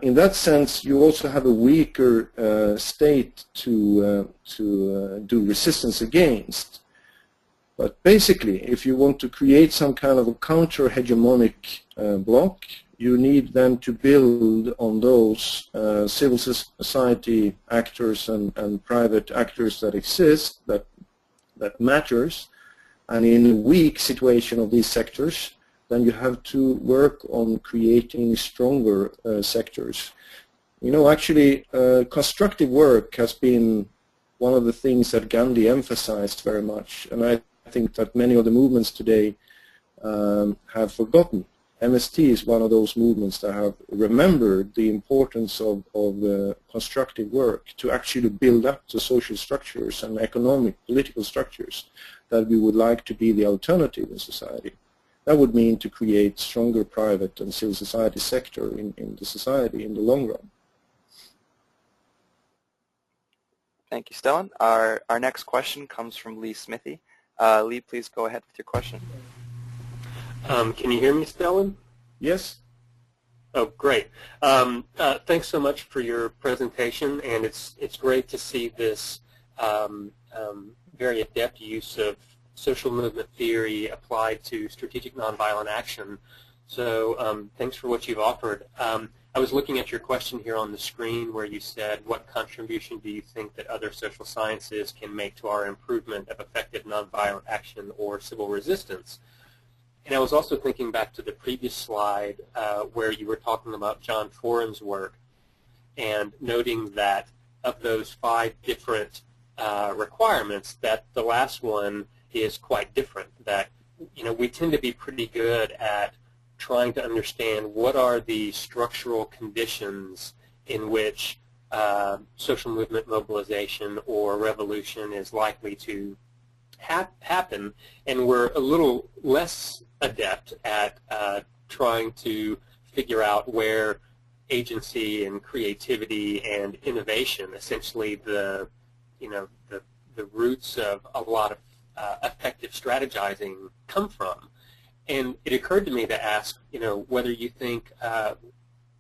in that sense, you also have a weaker state to do resistance against. But basically, if you want to create some kind of a counter-hegemonic bloc, you need then to build on those civil society actors and private actors that exist, that matters. And in a weak situation of these sectors, then you have to work on creating stronger sectors. You know, actually, constructive work has been one of the things that Gandhi emphasized very much, and I think that many of the movements today have forgotten. MST is one of those movements that have remembered the importance of constructive work to actually build up the social structures and economic, political structures that we would like to be the alternative in society. That would mean to create stronger private and civil society sector in the society in the long run. Thank you, Stellan. Our next question comes from Lee Smithy. Lee, please go ahead with your question. Can you hear me, Stellan? Yes. Oh, great. Thanks so much for your presentation, and it's great to see this very adept use of social movement theory applied to strategic nonviolent action. So thanks for what you've offered. I was looking at your question here on the screen where you said, what contribution do you think that other social sciences can make to our improvement of effective nonviolent action or civil resistance? And I was also thinking back to the previous slide where you were talking about John Foran's work and noting that of those 5 different requirements, that the last one is quite different, that we tend to be pretty good at trying to understand what are the structural conditions in which social movement mobilization or revolution is likely to happen, and we're a little less adept at trying to figure out where agency and creativity and innovation, essentially the roots of a lot of effective strategizing, come from. And it occurred to me to ask, whether you think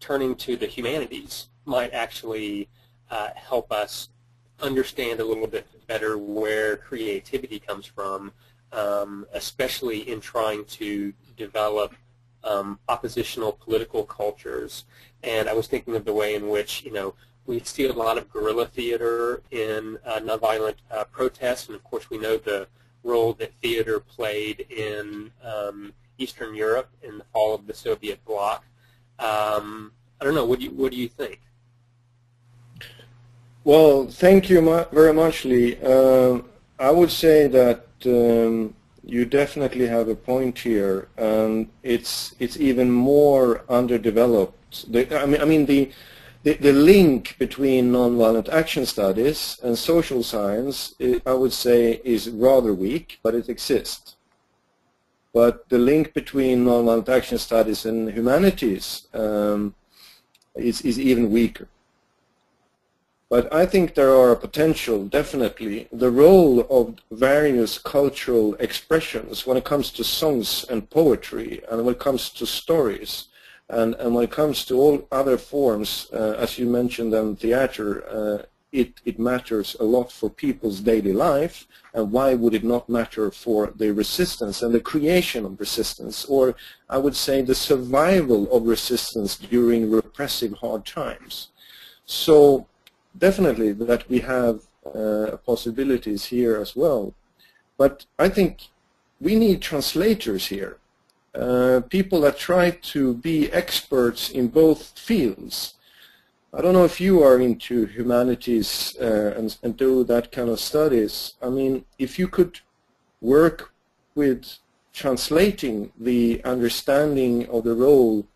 turning to the humanities might actually help us understand a little bit better where creativity comes from, especially in trying to develop oppositional political cultures. And I was thinking of the way in which, we see a lot of guerrilla theater in nonviolent protests, and of course we know the role that theater played in Eastern Europe in the fall of the Soviet bloc. I don't know. What do you think? Well, thank you very much, Lee. I would say that you definitely have a point here, and it's even more underdeveloped. The link between nonviolent action studies and social science, I would say, is rather weak, but it exists. But the link between nonviolent action studies and humanities is even weaker. But I think there are potential, definitely. The role of various cultural expressions when it comes to songs and poetry, and when it comes to stories, and when it comes to all other forms, as you mentioned, and theater, it matters a lot for people's daily life. And why would it not matter for the resistance and the creation of resistance, or I would say the survival of resistance during repressive hard times? So definitely that we have possibilities here as well. But I think we need translators here. People that try to be experts in both fields. I don't know if you are into humanities and do that kind of studies. I mean, if you could work with translating the understanding of the role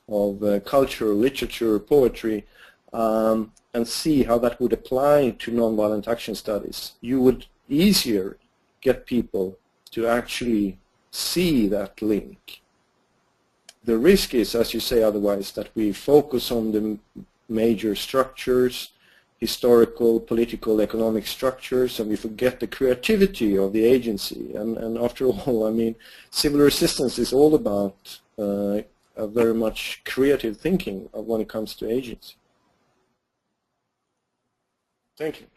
of culture, literature, poetry, and see how that would apply to nonviolent action studies, you would easier get people to actually see that link. The risk is, as you say otherwise, that we focus on the major structures, historical, political, economic structures, and we forget the creativity of the agency. And after all, I mean, civil resistance is all about a very much creative thinking when it comes to agency. Thank you.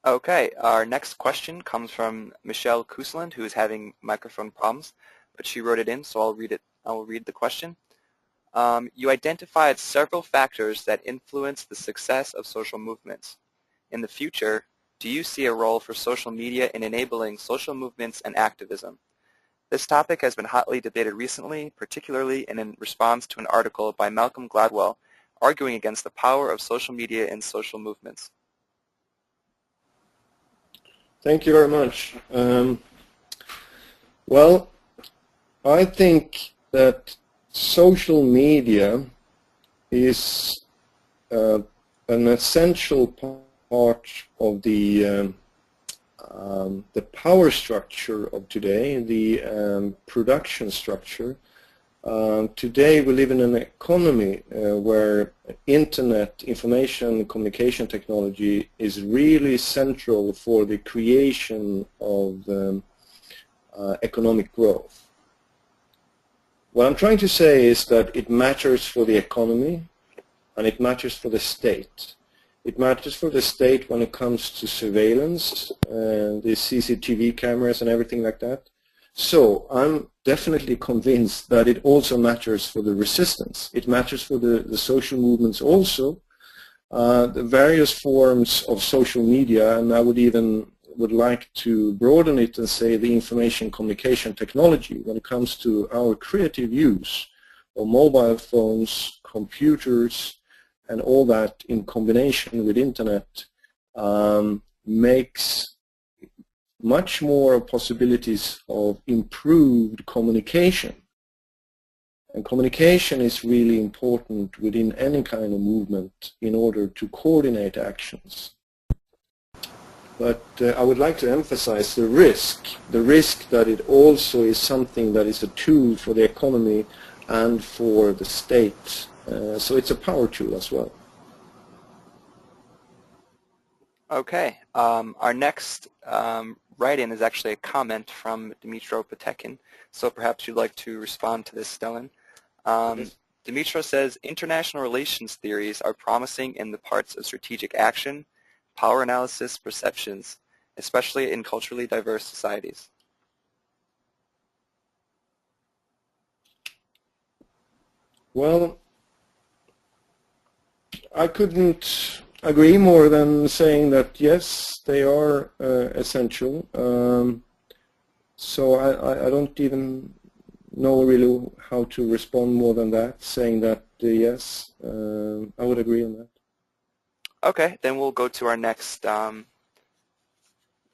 Okay, our next question comes from Michelle Kusland, who is having microphone problems, but she wrote it in, so I'll read it I will read the question. You identified several factors that influence the success of social movements. In the future, do you see a role for social media in enabling social movements and activism? This topic has been hotly debated recently, particularly in response to an article by Malcolm Gladwell arguing against the power of social media in social movements. Thank you very much. Well, I think that social media is an essential part of the power structure of today, the production structure. Today we live in an economy where internet, information, communication technology is really central for the creation of economic growth. What I'm trying to say is that it matters for the economy and it matters for the state. It matters for the state when it comes to surveillance, the CCTV cameras and everything like that. So I'm definitely convinced that it also matters for the resistance. It matters for the social movements also. The various forms of social media, and I would like to broaden it and say the information communication technology when it comes to our creative use of mobile phones, computers, and all that in combination with internet makes much more possibilities of improved communication. And communication is really important within any kind of movement in order to coordinate actions. But I would like to emphasize the risk that it also is something that is a tool for the economy and for the state. So it's a power tool as well. Okay, our next write-in is actually a comment from Dimitro Patekin, so perhaps you'd like to respond to this, Stellan. Dimitro says, international relations theories are promising in the parts of strategic action, power analysis, perceptions, especially in culturally diverse societies. Well, I couldn't agree more than saying that yes, they are essential. So I don't even know really how to respond more than that, saying that yes, I would agree on that. Okay, then we'll go to our next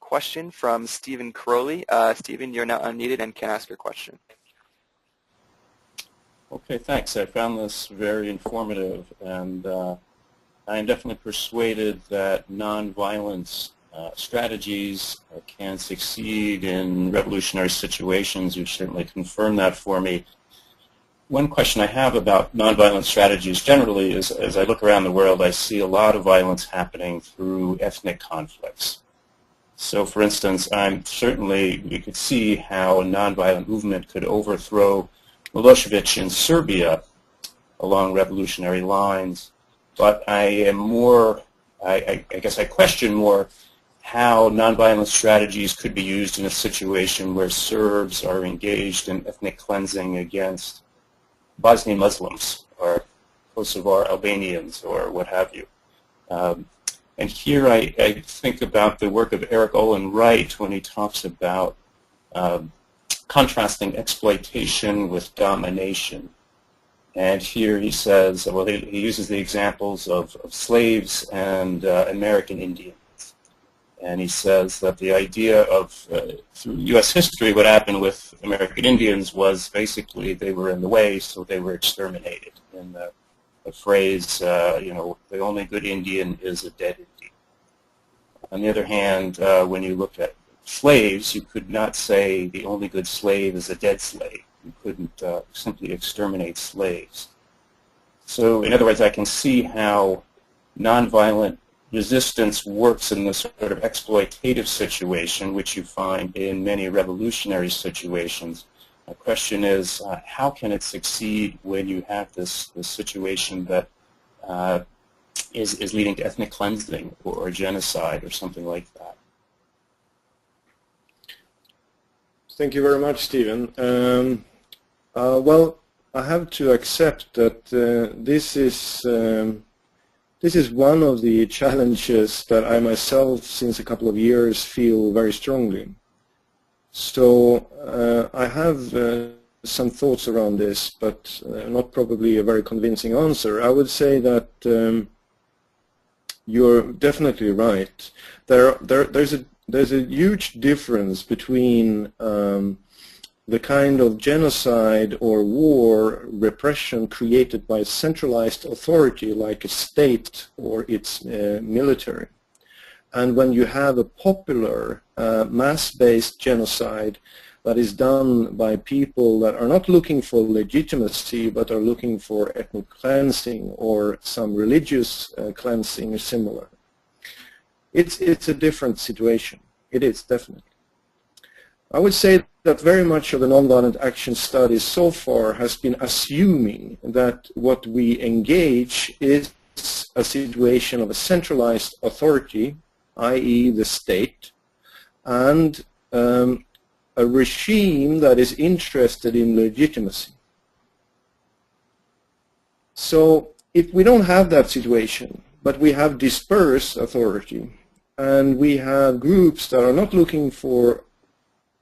question from Stephen Crowley. Stephen, you're now unmuted and can ask your question. Okay, thanks. I found this very informative, and I am definitely persuaded that nonviolence strategies can succeed in revolutionary situations. You've certainly confirmed that for me. One question I have about nonviolent strategies generally is, as I look around the world, I see a lot of violence happening through ethnic conflicts. So, for instance, we could see how a nonviolent movement could overthrow Milosevic in Serbia along revolutionary lines. But I guess I question more how nonviolent strategies could be used in a situation where Serbs are engaged in ethnic cleansing against Bosnian Muslims or Kosovar Albanians or what have you. And here I think about the work of Eric Olin Wright when he talks about contrasting exploitation with domination. And here he says, well, he uses the examples of slaves and American Indians. And he says that the idea of, through U.S. history, what happened with American Indians was basically they were in the way, so they were exterminated. And the phrase, the only good Indian is a dead Indian. On the other hand, when you look at slaves, you could not say the only good slave is a dead slave. You couldn't simply exterminate slaves. So, in other words, I can see how nonviolent resistance works in this sort of exploitative situation, which you find in many revolutionary situations. The question is, how can it succeed when you have this situation that is leading to ethnic cleansing or genocide or something like that? Thank you very much, Stephen. Well, I have to accept that this is one of the challenges that I myself, since a couple of years, feel very strongly. So I have some thoughts around this, but not probably a very convincing answer. I would say that you're definitely right. There's a huge difference between the kind of genocide or war repression created by a centralized authority like a state or its military, and when you have a popular mass-based genocide that is done by people that are not looking for legitimacy but are looking for ethnic cleansing or some religious cleansing or similar. It's a different situation. It is, definitely. I would say that very much of the nonviolent action studies so far has been assuming that what we engage is a situation of a centralized authority, i.e. the state, and a regime that is interested in legitimacy. So if we don't have that situation, but we have dispersed authority, and we have groups that are not looking for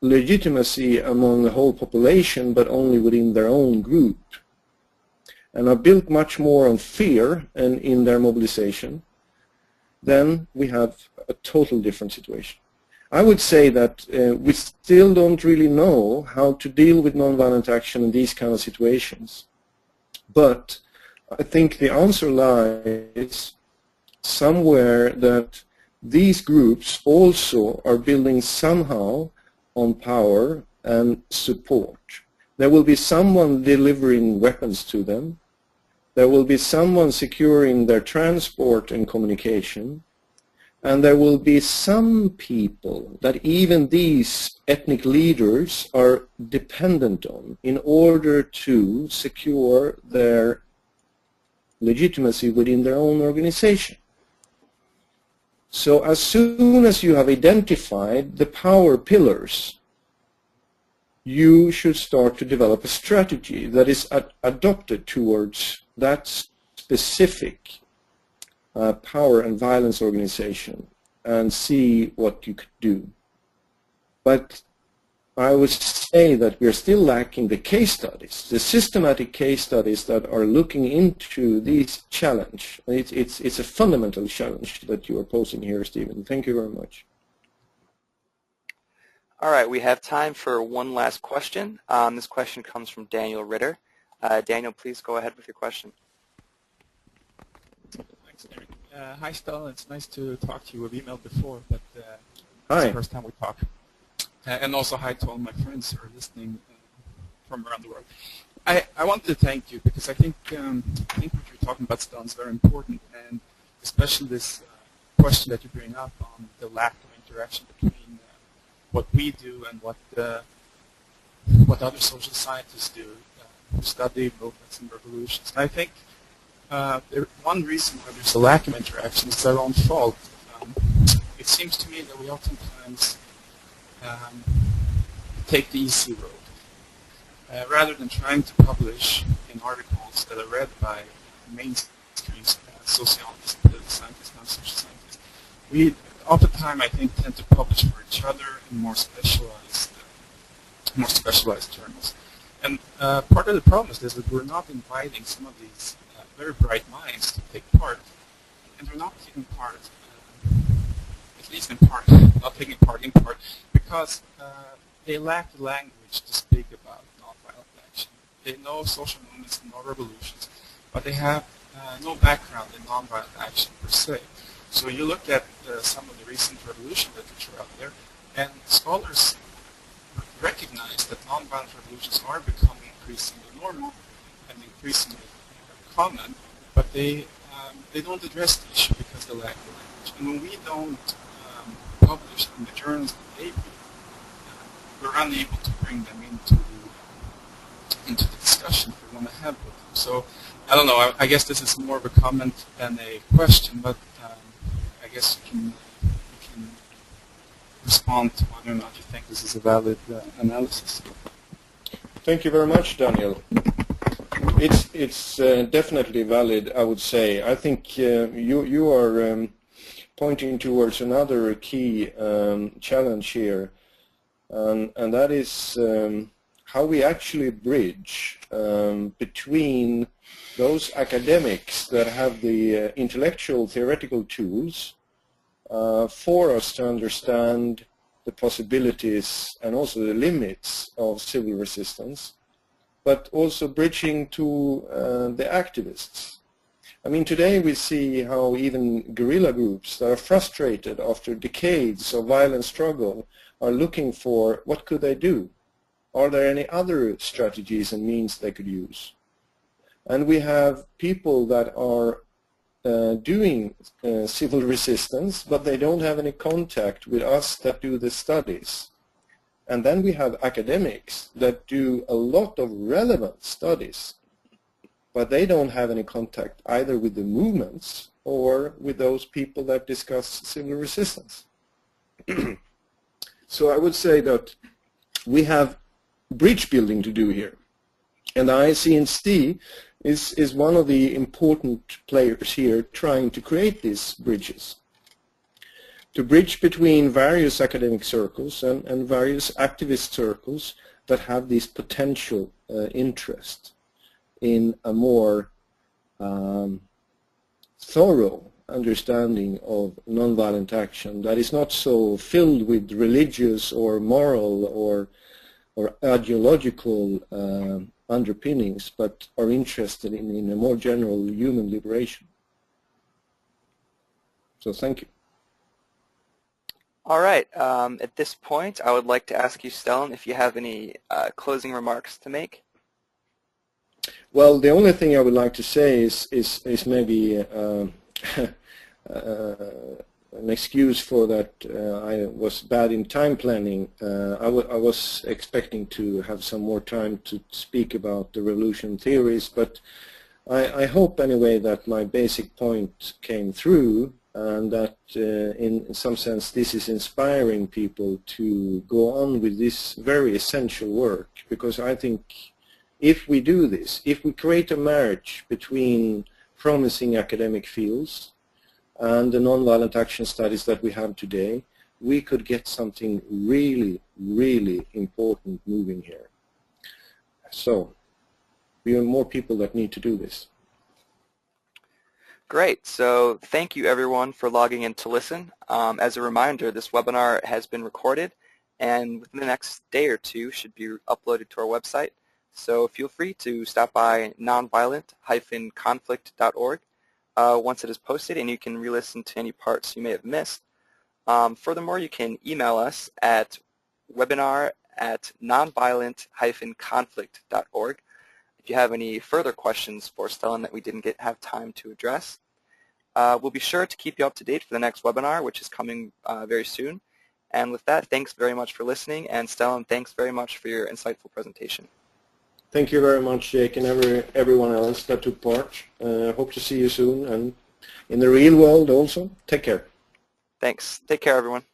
legitimacy among the whole population, but only within their own group, and are built much more on fear and in their mobilization, then we have a total different situation. I would say that we still don't really know how to deal with nonviolent action in these kind of situations. But I think the answer lies somewhere that these groups also are building somehow on power and support. There will be someone delivering weapons to them. There will be someone securing their transport and communication. And there will be some people that even these ethnic leaders are dependent on in order to secure their legitimacy within their own organization. So as soon as you have identified the power pillars, you should start to develop a strategy that is adopted towards that specific power and violence organization and see what you could do. But I would say that we are still lacking the case studies, the systematic case studies that are looking into these challenge. It's a fundamental challenge that you are posing here, Stephen. Thank you very much. All right, we have time for one last question. This question comes from Daniel Ritter. Daniel, please go ahead with your question. Thanks, Eric. Hi, Stellan. It's nice to talk to you. We've emailed before, but Hi. It's the first time we talk. And also hi to all my friends who are listening from around the world. I wanted to thank you because I think what you're talking about, Stellan, is very important, and especially this question that you bring up on the lack of interaction between what we do and what other social scientists do who study movements and revolutions. And I think one reason why there's a lack of interaction is their own fault. It seems to me that we oftentimes take the easy road. Rather than trying to publish in articles that are read by mainstream sociologists, political scientists, non-social scientists, we oftentimes, I think, tend to publish for each other in more specialized journals. And part of the problem is that we're not inviting some of these very bright minds to take part, and they're not taking part, at least in part, not taking part in part, because they lack the language to speak about nonviolent action. They know social movements and no revolutions, but they have no background in nonviolent action per se. So you look at some of the recent revolution literature out there, and scholars recognize that nonviolent revolutions are becoming increasingly normal and increasingly common, but they don't address the issue because they lack the language. And when we don't publish in the journals that they read, we're unable to bring them into the discussion we want to have with them. So I don't know. I guess this is more of a comment than a question, but I guess you can respond to whether or not you think this is a valid analysis. Thank you very much, Daniel. It's definitely valid, I would say. I think you are pointing towards another key challenge here, and that is how we actually bridge between those academics that have the intellectual theoretical tools for us to understand the possibilities and also the limits of civil resistance, but also bridging to the activists. I mean, today we see how even guerrilla groups that are frustrated after decades of violent struggle are looking for what could they do? Are there any other strategies and means they could use? And we have people that are doing civil resistance, but they don't have any contact with us that do the studies. And then we have academics that do a lot of relevant studies, but they don't have any contact either with the movements or with those people that discuss civil resistance. So I would say that we have bridge building to do here. And the ICNC is one of the important players here trying to create these bridges. To bridge between various academic circles and various activist circles that have this potential interest in a more thorough understanding of nonviolent action that is not so filled with religious or moral or ideological underpinnings, but are interested in a more general human liberation. So thank you. All right. At this point, I would like to ask you, Stellan, if you have any closing remarks to make. Well, the only thing I would like to say is maybe an excuse for that I was bad in time planning. I was expecting to have some more time to speak about the revolution theories, but I hope anyway that my basic point came through, and that in some sense this is inspiring people to go on with this very essential work, because I think if we do this, if we create a marriage between promising academic fields and the nonviolent action studies that we have today, we could get something really, really important moving here. So we are more people that need to do this. Great. So thank you everyone for logging in to listen. As a reminder, this webinar has been recorded and within the next day or two should be uploaded to our website. So feel free to stop by nonviolent-conflict.org once it is posted, and you can re-listen to any parts you may have missed. Furthermore, you can email us at webinar@nonviolent-conflict.org if you have any further questions for Stellan that we didn't have time to address. We'll be sure to keep you up to date for the next webinar, which is coming very soon. And with that, thanks very much for listening, and Stellan, thanks very much for your insightful presentation. Thank you very much, Jake, and everyone else that took part. Hope to see you soon, and in the real world also. Take care. Thanks. Take care, everyone.